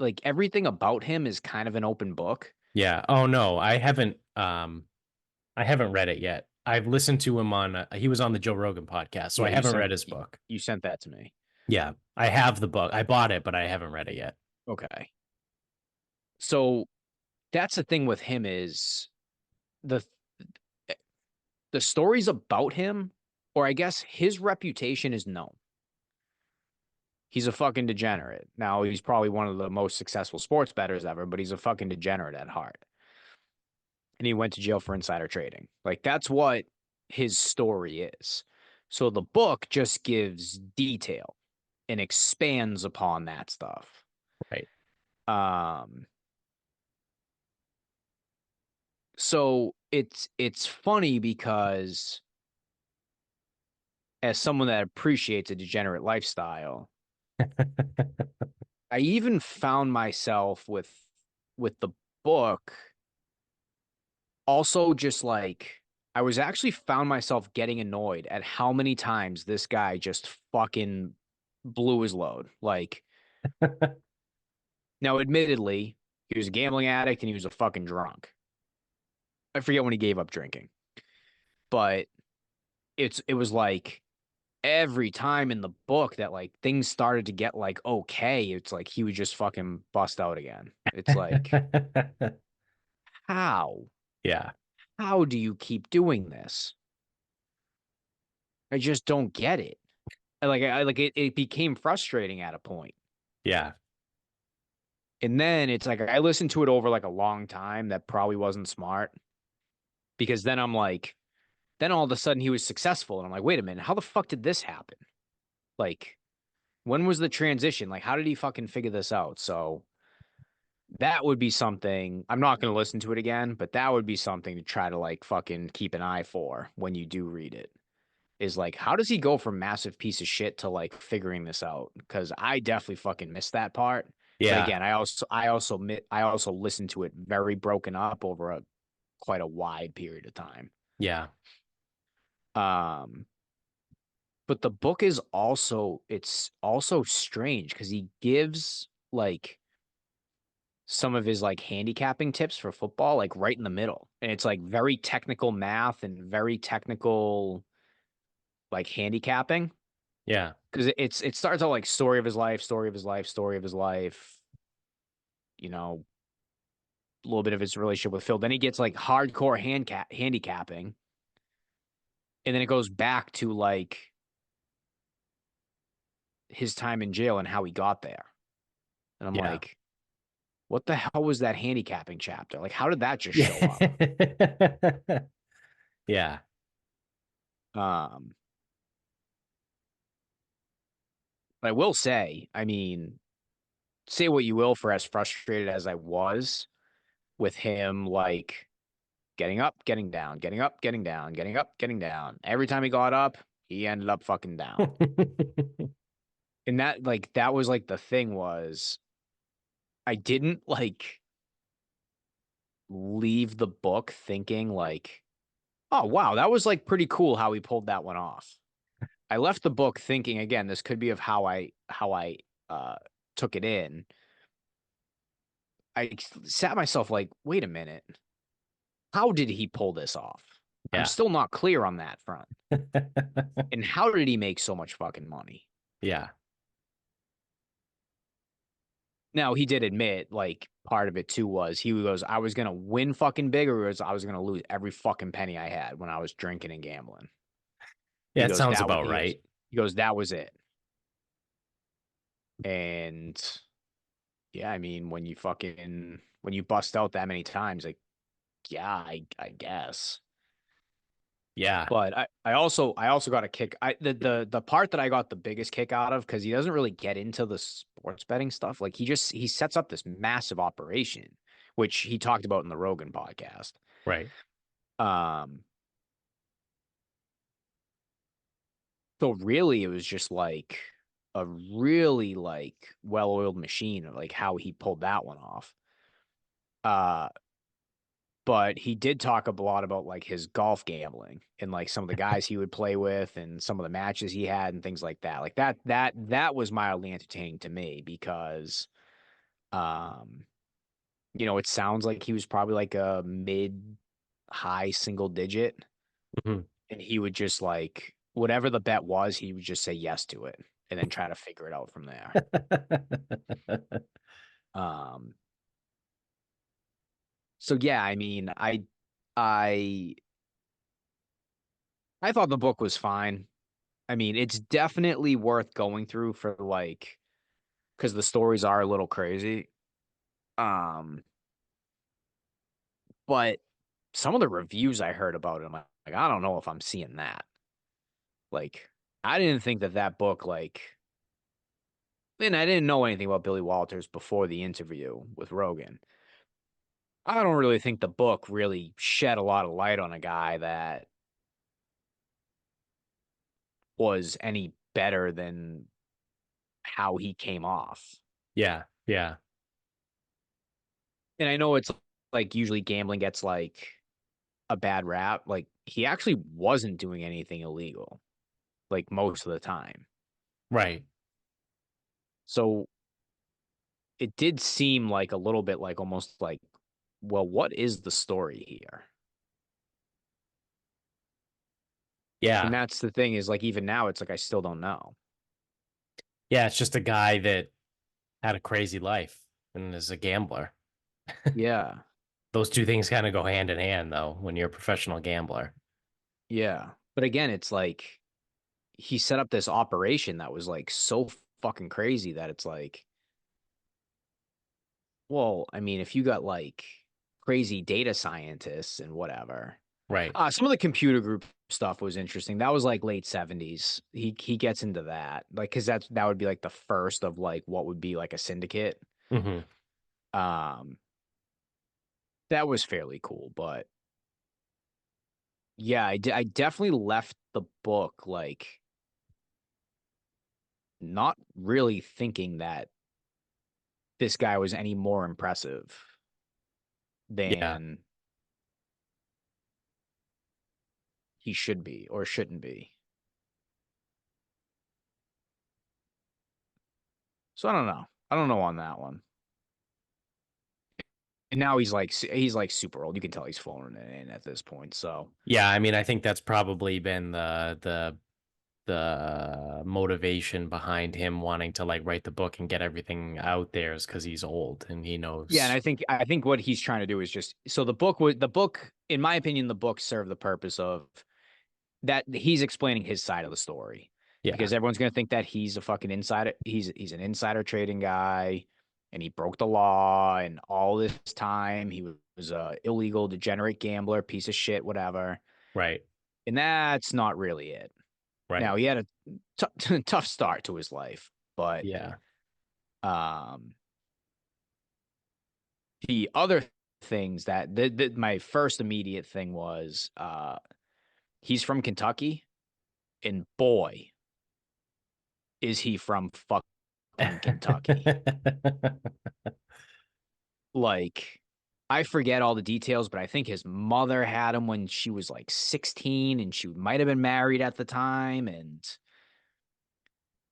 like everything about him is kind of an open book. Yeah. Oh no, I haven't read it yet. I've listened to him on he was on the Joe Rogan podcast, so I Yeah, haven't read his book. you sent that to me. Yeah, I have the book. I bought it, but I haven't read it yet. Okay. So that's the thing with him is the the stories about him, or I guess his reputation is known. He's a fucking degenerate. Now, he's probably one of the most successful sports bettors ever, but he's a fucking degenerate at heart. And he went to jail for insider trading. Like, that's what his story is. So the book just gives detail and expands upon that stuff. Right. Um, so it's funny because as someone that appreciates a degenerate lifestyle, I even found myself with the book also just like I was actually found myself getting annoyed at how many times this guy just fucking blew his load. Like now admittedly, he was a gambling addict and he was a fucking drunk. I forget when he gave up drinking. But it was like every time in the book that like things started to get like okay, it's like he would just fucking bust out again. It's like how? Yeah. How do you keep doing this? I just don't get it. I like it became frustrating at a point. Yeah. And then it's like I listened to it over like a long time. That probably wasn't smart because then I'm like, then all of a sudden he was successful. And I'm like, wait a minute, how the fuck did this happen? Like, when was the transition? Like, how did he fucking figure this out? So that would be something. I'm not going to listen to it again, but that would be something to try to like fucking keep an eye for when you do read it. is like, how does he go from massive piece of shit to like figuring this out? Because I definitely fucking missed that part. But Yeah. again, I also listened to it very broken up over a quite a wide period of time. Yeah. Um, but the book is also it's also strange because he gives like some of his like handicapping tips for football like right in the middle. And it's like very technical math and very technical like handicapping. Yeah. Because it starts out like story of his life, story of his life, story of his life, you know, a little bit of his relationship with Phil. Then he gets like hardcore handicapping, and then it goes back to like his time in jail and how he got there. And I'm Yeah. like, what the hell was that handicapping chapter? Like, how did that just show up? Yeah. Yeah. Um, I will say, I mean, say what you will for as frustrated as I was with him, like getting up, getting down, getting up, getting down, getting up, getting down. Every time he got up, he ended up fucking down. And that was like the thing was I didn't like leave the book thinking like, oh wow, that was like pretty cool how he pulled that one off. I left the book thinking again, this could be of how I uh took it in. I sat myself like, wait a minute. How did he pull this off? I'm Yeah. still not clear on that front. And how did he make so much fucking money? Yeah. Now he did admit, like, part of it too was he goes, I was gonna win fucking big, or I was gonna lose every fucking penny I had when I was drinking and gambling. Yeah, He it goes, sounds that was about right. he goes, that was it. And yeah, I mean, when you bust out that many times, like, yeah, I guess. Yeah. But I also got a kick. The part that I got the biggest kick out of because he doesn't really get into the sports betting stuff. Like he sets up this massive operation, which he talked about in the Rogan podcast. Right. Um, so really it was just like a really like well-oiled machine of like how he pulled that one off. Uh, but he did talk a lot about like his golf gambling and like some of the guys he would play with and some of the matches he had and things like that. Like that was mildly entertaining to me because um it sounds like he was probably like a mid high single digit Mhm. and he would just like whatever the bet was, he would just say yes to it and then try to figure it out from there. Um so yeah, I mean, I I thought the book was fine. I mean, it's definitely worth going through for like because the stories are a little crazy. Um, but some of the reviews I heard about it, I'm like, I don't know if I'm seeing that. Like, I didn't think that book, like, and I didn't know anything about Billy Walters before the interview with Rogan. I don't really think the book really shed a lot of light on a guy that was any better than how he came off. Yeah. Yeah. And I know it's like usually gambling gets like a bad rap. Like he actually wasn't doing anything illegal, like most of the time. Right. So it did seem like a little bit like almost like, well, what is the story here? And Yeah. that's the thing is like even now it's like I still don't know. Yeah. It's just a guy that had a crazy life and is a gambler. Yeah. Those two things kind of go hand in hand, though, when you're a professional gambler. Yeah. But again, it's like he set up this operation that was like so fucking crazy that it's like, well, I mean, if you got like crazy data scientists and whatever, Right. some of the computer group stuff was interesting. That was like late 70s. He gets into that. Like cuz that would be like the first of like what would be like a syndicate. Hmm. Um that was fairly cool, but Yeah, I definitely left the book like not really thinking that this guy was any more impressive Yeah. than he should be or shouldn't be. So I don't know. I don't know on that one. And now he's like super old. You can tell he's fallen in at this point. So Yeah, I mean, I think that's probably been the motivation behind him wanting to like write the book and get everything out there is because he's old and he yeah, and knows. I think what he's trying to do is just so the book, in my opinion, the book served the purpose of that he's explaining his side of the story Yeah, because everyone's gonna think that he's a fucking insider. He's an insider trading guy, and he broke the law, and all this time he was a illegal, degenerate gambler, piece of shit, whatever. right, And that's not really it. right. Now he had a tough start to his life, but Yeah. um, the other things that my first immediate thing was he's from Kentucky, and boy, is he from fucking Kentucky. Like, I forget all the details, but I think his mother had him when she was like 16 and she might have been married at the time. And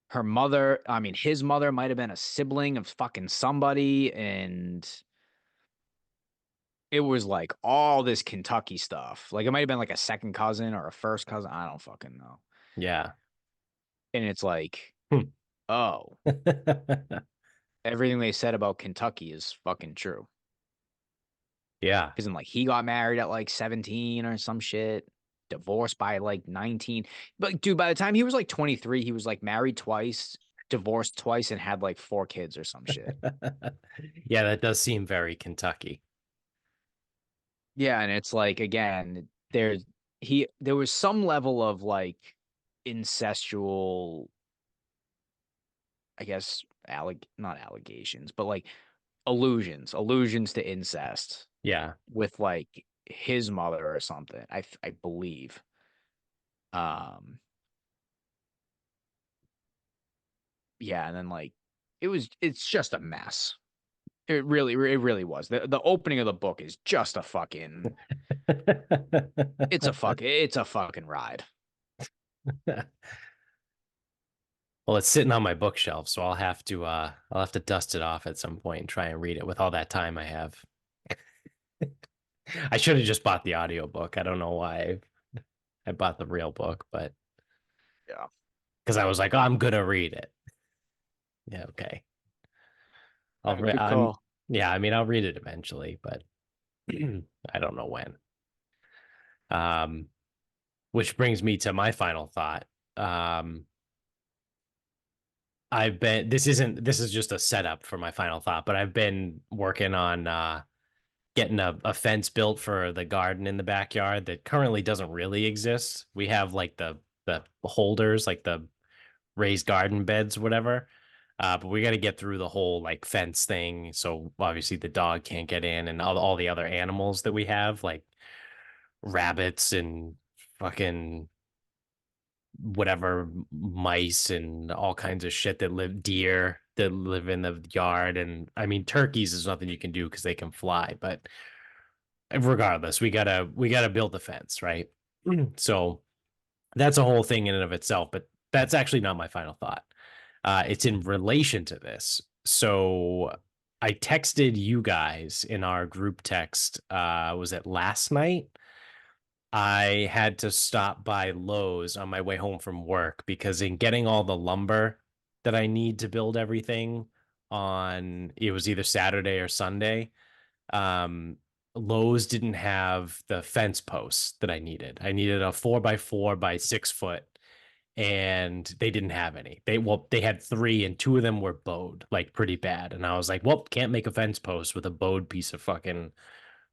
her mother, I mean, his mother might have been a sibling of fucking somebody. And it was like all this Kentucky stuff. Like, it might have been like a second cousin or a first cousin. I don't fucking know. Yeah. And it's like, Hmm. oh, everything they said about Kentucky is fucking true. Yeah. Because then, like, he got married at like 17 or some shit, divorced by like 19. But, dude, by the time he was like 23, he was like married twice, divorced twice, and had like 4 kids or some shit. Yeah, that does seem very Kentucky. Yeah. And it's like, again, there was some level of like incestual, I guess, not allegations, but like allusions to incest Yeah. with like his mother or something. I believe. Um, yeah, and then like it's just a mess. It really was. The opening of the book is just a fucking it's a fucking ride. Well, it's sitting on my bookshelf, so I'll have to dust it off at some point and try and read it with all that time I have. I should have just bought the audiobook. I don't know why I bought the real book, but Yeah. because I was like, oh, I'm gonna read it. Yeah, okay. Good I'm call. yeah, I mean I'll read it eventually, but I don't know when. Um, which brings me to my final thought. Um, this is just a setup for my final thought, but I've been working on getting a fence built for the garden in the backyard that currently doesn't really exist. We have like the holders, like the raised garden beds, whatever. But we got to get through the whole like fence thing. So obviously the dog can't get in, and all the other animals that we have, like rabbits and fucking whatever mice and all kinds of shit that live deer that live in the yard. And I mean turkeys is nothing you can do because they can fly, but regardless, we gotta build the fence, right? So that's a whole thing in and of itself, but that's actually not my final thought. It's in relation to this. So I texted you guys in our group text. Was it last night? I had to stop by Lowe's on my way home from work because in getting all the lumber that I need to build everything on, it was either Saturday or Sunday. Um, Lowe's didn't have the fence posts that I needed. I needed a 4x4 by 6 foot, and they didn't have any. They had three, and two of them were bowed, like pretty bad. And I was like, well, can't make a fence post with a bowed piece of fucking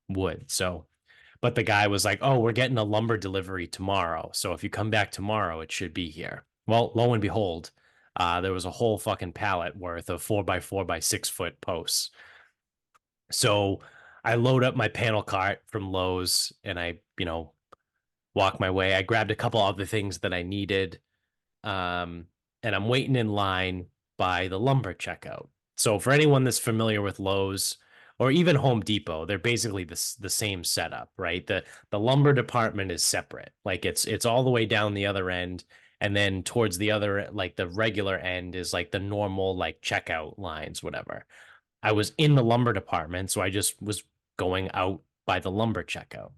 wood. So, but the guy was like, oh, we're getting a lumber delivery tomorrow. So if you come back tomorrow, it should be here. Well, lo and behold, there was a whole fucking pallet worth of 4x4 by 6 foot posts. So I load up my panel cart from Lowe's and I walk my way. I grabbed a couple other things that I needed. Um, and I'm waiting in line by the lumber checkout. So for anyone that's familiar with Lowe's or even Home Depot, they're basically the same setup, right? The lumber department is separate. Like it's all the way down the other end, and then towards the other, like the regular end is like the normal like checkout lines, whatever. I was in the lumber department, so I just was going out by the lumber checkout.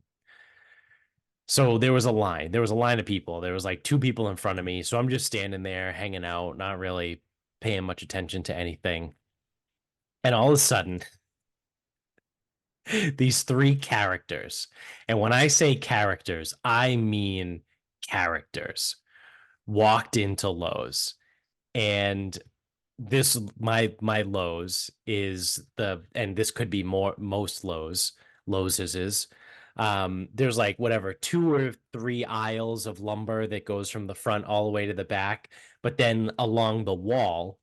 So there was a line. There was a line of people. There was like two people in front of me. So I'm just standing there hanging out, not really paying much attention to anything. And all of a sudden, these three characters, and when I say characters, I mean characters, walked into Lowe's. And this my Lowe's is and this could be more most Lowe's is there's like whatever 2 or 3 aisles of lumber that goes from the front all the way to the back, but then along the wall,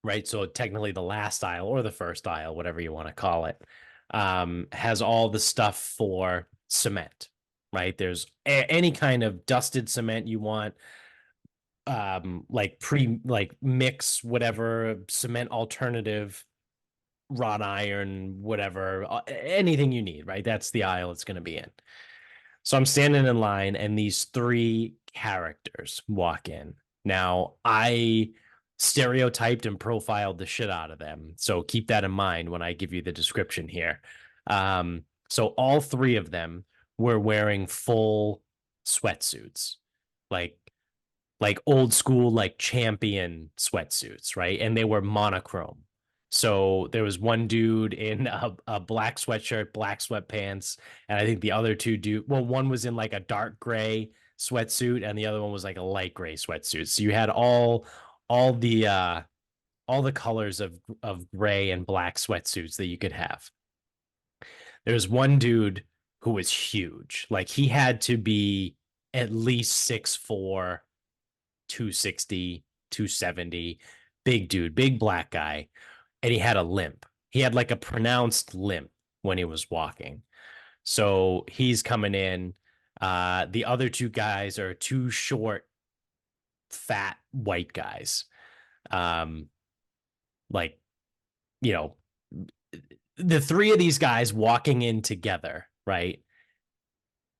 right, so technically the last aisle or the first aisle, whatever you want to call it, has all the stuff for cement, right? There's any kind of dusted cement you want, like mix whatever cement alternative, wrought iron, whatever, anything you need, right? That's the aisle it's going to be in. So I'm standing in line and these three characters walk in. Now I stereotyped and profiled the shit out of them, so keep that in mind when I give you the description here. So all three of them were wearing full sweatsuits, like old school, like champion sweatsuits, right? And they were monochrome. So there was one dude in a black sweatshirt, black sweatpants, and I think the other two well, one was in like a dark gray sweatsuit, and the other one was like a light gray sweatsuit. So you had all the all the colors of gray and black sweatsuits that you could have. There's one dude who was huge. Like he had to be at least 6'4", 260, 270, big dude, big black guy. And he had a limp. He had like a pronounced limp when he was walking. So he's coming in. The other two guys are two short, fat white guys. Um, like, you know, the three of these guys walking in together, right?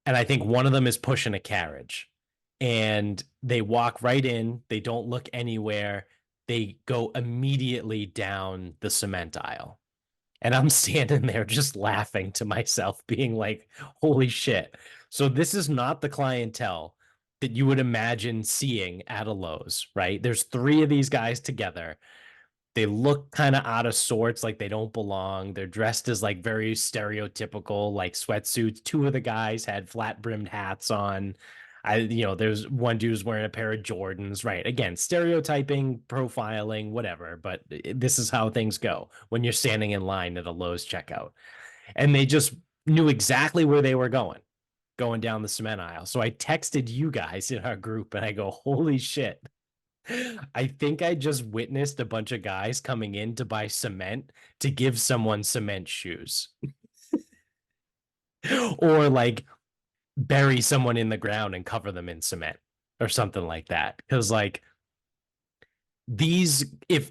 And I think one of them is pushing a carriage, and they walk right in. They don't look anywhere. They go immediately down the cement aisle. And I'm standing there just laughing to myself, being like, holy shit. So this is not the clientele that you would imagine seeing at a Lowe's, right? There's three of these guys together. They look kind of out of sorts, like they don't belong. They're dressed as like very stereotypical, like sweatsuits. Two of the guys had flat brimmed hats on. There's one dude who's wearing a pair of Jordans, right? Again, stereotyping, profiling, whatever. But this is how things go when you're standing in line at a Lowe's checkout. And they just knew exactly where they were going down the cement aisle. So I texted you guys in our group and I go, holy shit. I think I just witnessed a bunch of guys coming in to buy cement to give someone cement shoes or like bury someone in the ground and cover them in cement or something like that. Because like these, if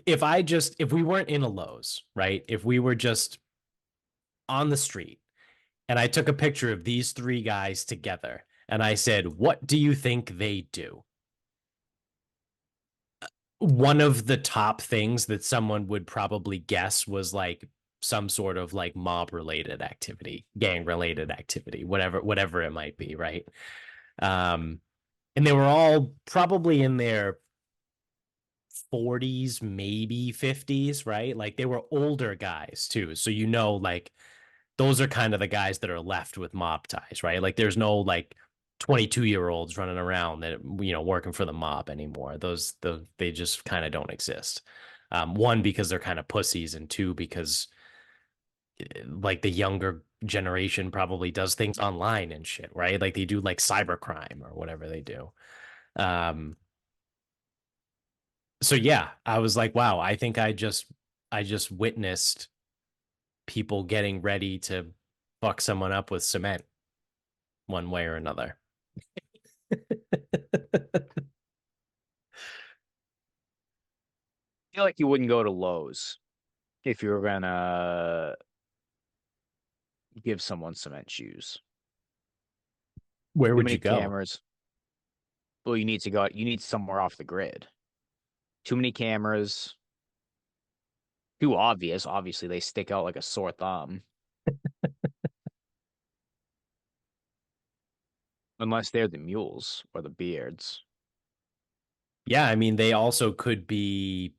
we weren't in a Lowe's, right? If we were just on the street and I took a picture of these three guys together and I said, what do you think they do? One of the top things that someone would probably guess was like some sort of like mob related activity, gang related activity, whatever it might be, right? Um, and they were all probably in their 40s, maybe 50s, right? Like they were older guys too. So like those are kind of the guys that are left with mob ties, right? Like there's no like 22-year-olds running around that working for the mob anymore. They just kind of don't exist. One, because they're kind of pussies, and two, because like the younger generation probably does things online and shit, right? Like they do like cybercrime or whatever they do. Um, so yeah, I was like, wow, I think I just witnessed people getting ready to fuck someone up with cement one way or another. I feel like you wouldn't go to Lowe's if you were gonna give someone cement shoes. Where Too would many you go? cameras. Well, you need to go. You need somewhere off the grid. Too many cameras. Too obvious. Obviously, they stick out like a sore thumb. Unless they're the mules or the beards. Yeah, I mean, they also could be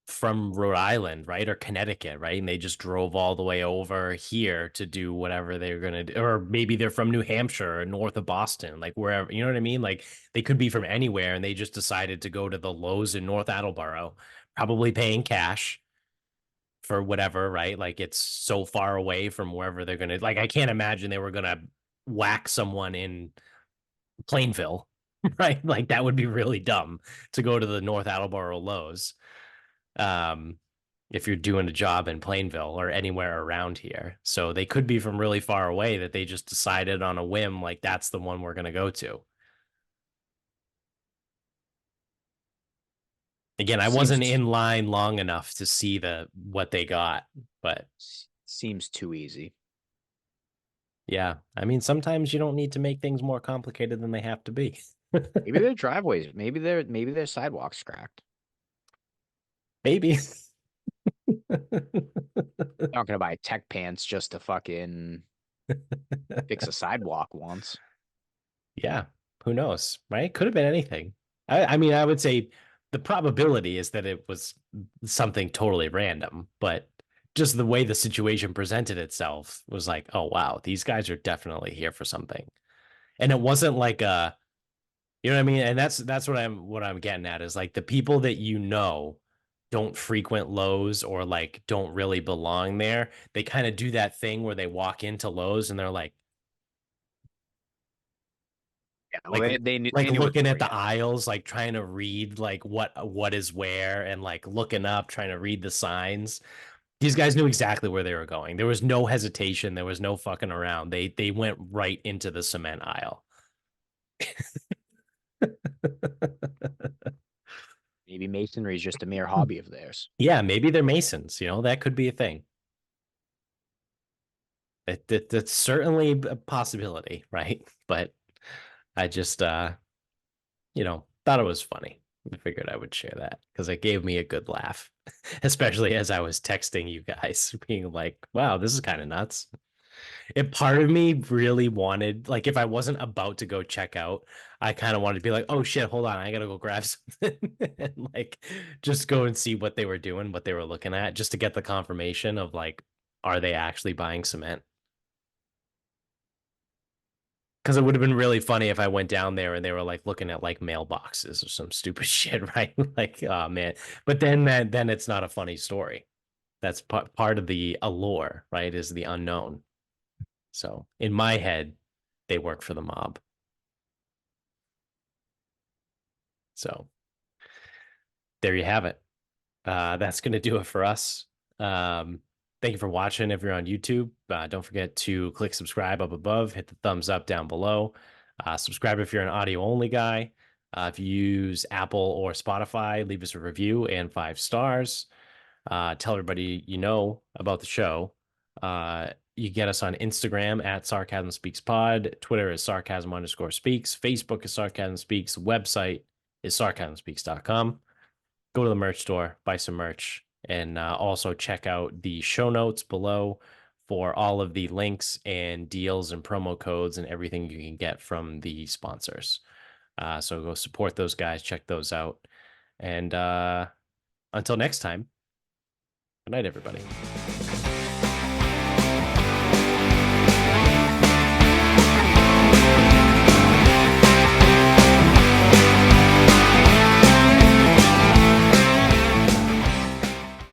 from Rhode Island, right? Or Connecticut, right? And they just drove all the way over here to do whatever they're going to do. Or maybe they're from New Hampshire or north of Boston, like wherever, you know what I mean? Like they could be from anywhere and they just decided to go to the Lowe's in North Attleboro, probably paying cash for whatever, right? Like it's so far away from wherever they're going to, like, I can't imagine they were going to whack someone in Plainville, right? Like that would be really dumb to go to the North Attleboro Lowe's. Um, if you're doing a job in Plainville or anywhere around here. So they could be from really far away that they just decided on a whim, like that's the one we're going to go to. Again, I Seems wasn't in line long enough to see the what they got, but seems too easy. yeah, I mean, sometimes you don't need to make things more complicated than they have to be. Maybe their driveways. Maybe their sidewalks cracked. Maybe. Not gonna buy tech pants just to fucking fix a sidewalk once. Yeah, who knows, right? Could have been anything. I mean, I would say the probability is that it was something totally random, but just the way the situation presented itself was like, oh wow, these guys are definitely here for something. And it wasn't like you know what I mean? And that's what I'm getting at is like the people that you know don't frequent Lowe's or like don't really belong there. They kind of do that thing where they walk into Lowe's and they're Yeah, well, like they knew what they looking were at the getting. aisles, like trying to read like what is where and like looking up, trying to read the signs. These guys knew exactly where they were going. There was no hesitation. There was no fucking around. They went right into the cement aisle. Maybe masonry is just a mere hobby of theirs. Yeah, maybe they're Masons. You know, that could be a thing. That's certainly a possibility, right? But I just thought it was funny. I figured I would share that because it gave me a good laugh, especially as I was texting you guys, being like, wow, this is kind of nuts. If part of me really wanted, like, if I wasn't about to go check out, I kind of wanted to be like, oh shit, hold on, I gotta go grab something and like just go and see what they were doing, what they were looking at, just to get the confirmation of like, are they actually buying cement? Because it would have been really funny if I went down there and they were like looking at like mailboxes or some stupid shit, right? Like, oh man. But then it's not a funny story. That's part of the allure, right? Is the unknown. So in my head, they work for the mob. So there you have it. That's going to do it for us. Thank you for watching. If you're on YouTube, don't forget to click subscribe up above, hit the thumbs up down below. Subscribe if you're an audio only guy. If you use Apple or Spotify, leave us a review and 5 stars. Tell everybody you know about the show. You get us on Instagram at Sarcasm Speaks Pod. Twitter is sarcasm_speaks. Facebook is Sarcasm Speaks. Website is sarcasmspeaks.com. Go to the merch store, buy some merch, and also check out the show notes below for all of the links and deals and promo codes and everything you can get from the sponsors. So go support those guys, check those out. And until next time, good night, everybody.